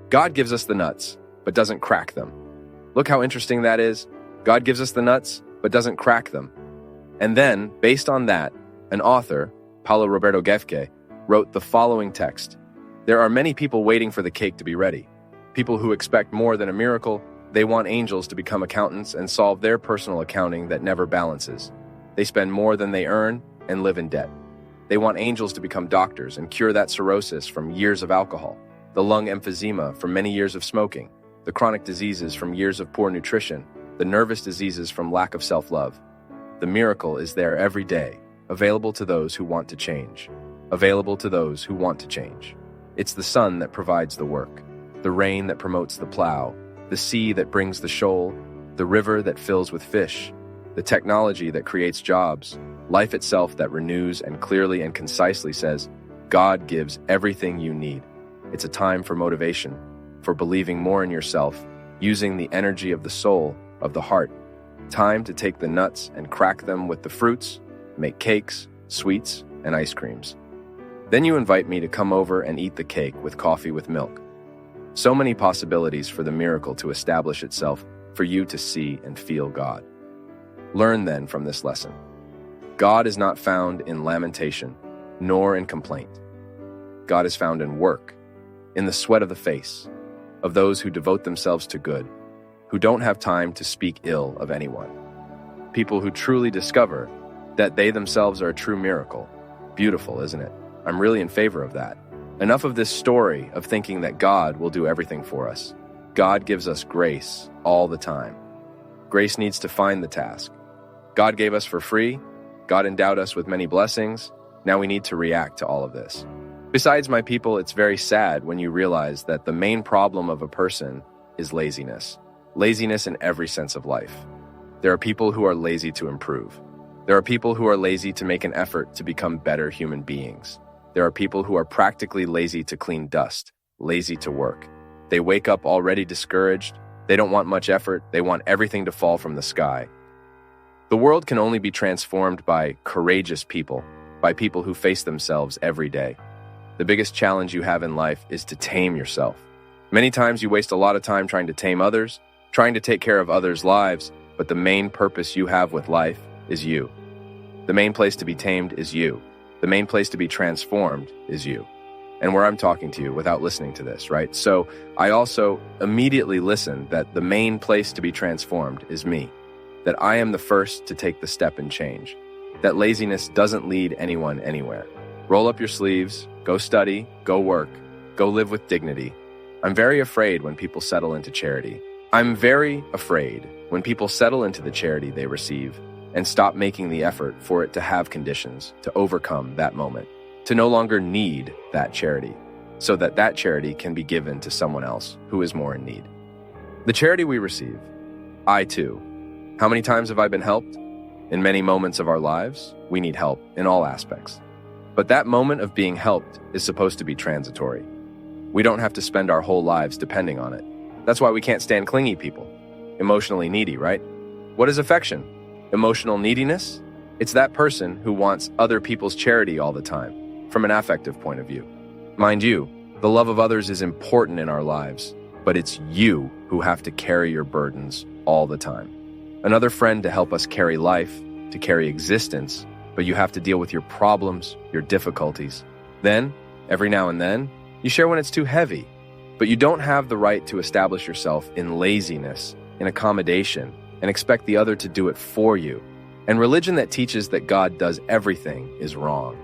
God gives us the nuts, but doesn't crack them. Look how interesting that is. God gives us the nuts, but doesn't crack them. And then, based on that, an author, Paulo Roberto Gefke, wrote the following text. There are many people waiting for the cake to be ready. People who expect more than a miracle. They want angels to become accountants and solve their personal accounting that never balances. They spend more than they earn and live in debt. They want angels to become doctors and cure that cirrhosis from years of alcohol, the lung emphysema from many years of smoking, the chronic diseases from years of poor nutrition, the nervous diseases from lack of self-love. The miracle is there every day, available to those who want to change. Available to those who want to change. It's the sun that provides the work, the rain that promotes the plow, the sea that brings the shoal, the river that fills with fish, the technology that creates jobs, life itself that renews and clearly and concisely says, God gives everything you need. It's a time for motivation, for believing more in yourself, using the energy of the soul, of the heart. Time to take the nuts and crack them with the fruits, make cakes, sweets, and ice creams. Then you invite me to come over and eat the cake with coffee with milk. So many possibilities for the miracle to establish itself, for you to see and feel God. Learn then from this lesson. God is not found in lamentation, nor in complaint. God is found in work, in the sweat of the face, of those who devote themselves to good, who don't have time to speak ill of anyone. People who truly discover that they themselves are a true miracle. Beautiful, isn't it? I'm really in favor of that. Enough of this story of thinking that God will do everything for us. God gives us grace all the time. Grace needs to find the task. God gave us for free. God endowed us with many blessings. Now we need to react to all of this. Besides, my people, it's very sad when you realize that the main problem of a person is laziness. Laziness in every sense of life. There are people who are lazy to improve. There are people who are lazy to make an effort to become better human beings. There are people who are practically lazy to clean dust, lazy to work. They wake up already discouraged. They don't want much effort. They want everything to fall from the sky. The world can only be transformed by courageous people, by people who face themselves every day. The biggest challenge you have in life is to tame yourself. Many times you waste a lot of time trying to tame others, trying to take care of others' lives, but the main purpose you have with life is you. The main place to be tamed is you. The main place to be transformed is you. And where I'm talking to you without listening to this, right? So I also immediately listen that the main place to be transformed is me. That I am the first to take the step and change. That laziness doesn't lead anyone anywhere. Roll up your sleeves, go study, go work, go live with dignity. I'm very afraid when people settle into charity. I'm very afraid when people settle into the charity they receive and stop making the effort for it to have conditions, to overcome that moment, to no longer need that charity, so that that charity can be given to someone else who is more in need. The charity we receive, I too. How many times have I been helped? In many moments of our lives, we need help in all aspects. But that moment of being helped is supposed to be transitory. We don't have to spend our whole lives depending on it. That's why we can't stand clingy people. Emotionally needy, right? What is affection? Emotional neediness? It's that person who wants other people's charity all the time, from an affective point of view. Mind you, the love of others is important in our lives, but it's you who have to carry your burdens all the time. Another friend to help us carry life, to carry existence, but you have to deal with your problems, your difficulties. Then, every now and then, you share when it's too heavy, but you don't have the right to establish yourself in laziness, in accommodation, and expect the other to do it for you. And religion that teaches that God does everything is wrong.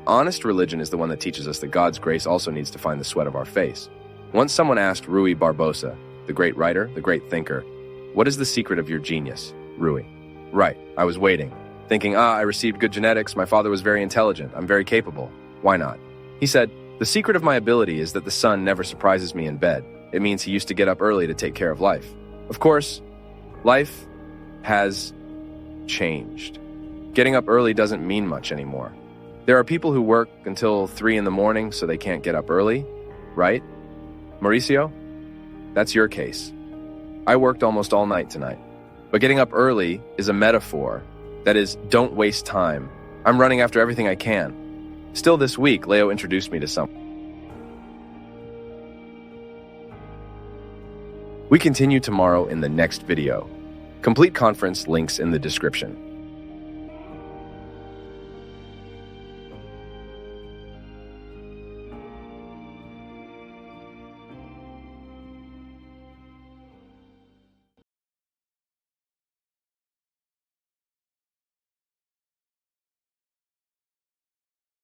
Honest religion is the one that teaches us that God's grace also needs to find the sweat of our face. Once someone asked Rui Barbosa, the great writer, the great thinker, "What is the secret of your genius, Rui?" Right, I was waiting, thinking, I received good genetics, my father was very intelligent, I'm very capable. Why not? He said, "The secret of my ability is that the sun never surprises me in bed. It means he used to get up early to take care of life." Of course, life has changed. Getting up early doesn't mean much anymore. There are people who work until 3 in the morning so they can't get up early, right? Mauricio, that's your case. I worked almost all night tonight. But getting up early is a metaphor. That is, don't waste time. I'm running after everything I can. Still this week, Leo introduced me to someone. We continue tomorrow in the next video. Complete conference links in the description.